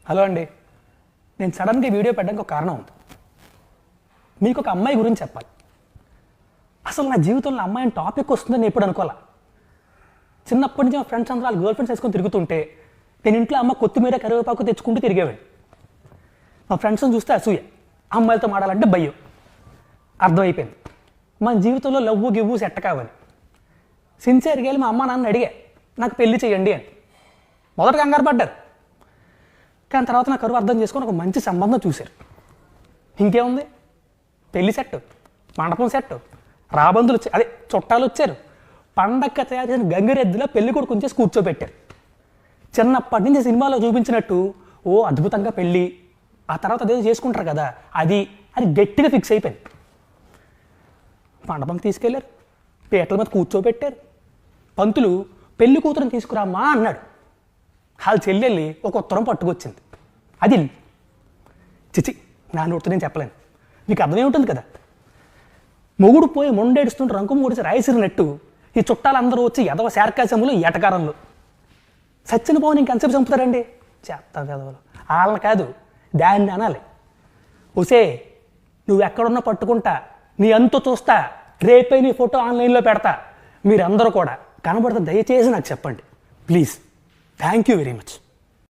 Hello అండి, నేను సడన్గా వీడియో పెట్టడానికి ఒక కారణం ఉంది. మీకు ఒక అమ్మాయి గురించి చెప్పాలి. అసలు నా జీవితంలో అమ్మాయిని టాపిక్ వస్తుందని నేను ఎప్పుడు అనుకోవాలా. చిన్నప్పటి నుంచి మా ఫ్రెండ్స్ అందరూ వాళ్ళ గర్ల్ ఫ్రెండ్స్ వేసుకొని తిరుగుతుంటే నేను ఇంట్లో అమ్మ కొత్తిమీర కరివేపాకు తెచ్చుకుంటూ తిరిగేవాడిని. మా ఫ్రెండ్స్ని చూస్తే అసూయ, అమ్మాయిలతో మాడాలంటే భయం. అర్థమైపోయింది మన జీవితంలో లవ్వు గివ్వు సెట్ కావాలి. సిన్సియర్గా వెళ్ళి మా అమ్మ నాన్న అడిగా నాకు పెళ్లి చేయండి అని. మొదట కంగారు పడ్డారు, కానీ తర్వాత నా కరువు అర్థం చేసుకొని ఒక మంచి సంబంధం చూశారు. ఇంకేముంది, పెళ్లి సెట్, మండపం సెట్, రాబందులు అదే చుట్టాలు వచ్చారు. పండక్క తయారు చేసిన గంగిరెద్దులో పెళ్లి కూడా కొంచెం కూర్చోబెట్టారు. చిన్నప్పటి నుంచి సినిమాలో చూపించినట్టు ఓ అద్భుతంగా పెళ్ళి, ఆ తర్వాత అదేదో చేసుకుంటారు కదా అది గట్టిగా ఫిక్స్ అయిపోయింది. మండపం తీసుకెళ్ళారు, పీటల మీద కూర్చోబెట్టారు. పంతులు పెళ్లి కూతురుని తీసుకురామ్మా అన్నాడు. వాళ్ళ చెల్లెళ్ళి ఒక ఉత్తరం పట్టుకొచ్చింది. అది చిచి నా నోటితో నేను చెప్పలేను, మీకు అర్థమే ఉంటుంది కదా. మొగుడు పోయి మొండేడుస్తుంటే రంకు మూడిసి రాయిసిరినట్టు ఈ చుట్టాలందరూ వచ్చి ఎదవ శార్కాశములు ఎటకారంలో సచ్చిన పోని ఇంకెంతసేపు చంపుతారండి. చేస్తా ఎదవలు వాళ్ళని కాదు దాన్ని అనాలి. ఒసే నువ్వు ఎక్కడున్నా పట్టుకుంటా, నీ అంతు చూస్తా, రేపే నీ ఫోటో ఆన్లైన్లో పెడతా. మీరందరూ కూడా కనబడితే దయచేసి నాకు చెప్పండి please. Thank you very much.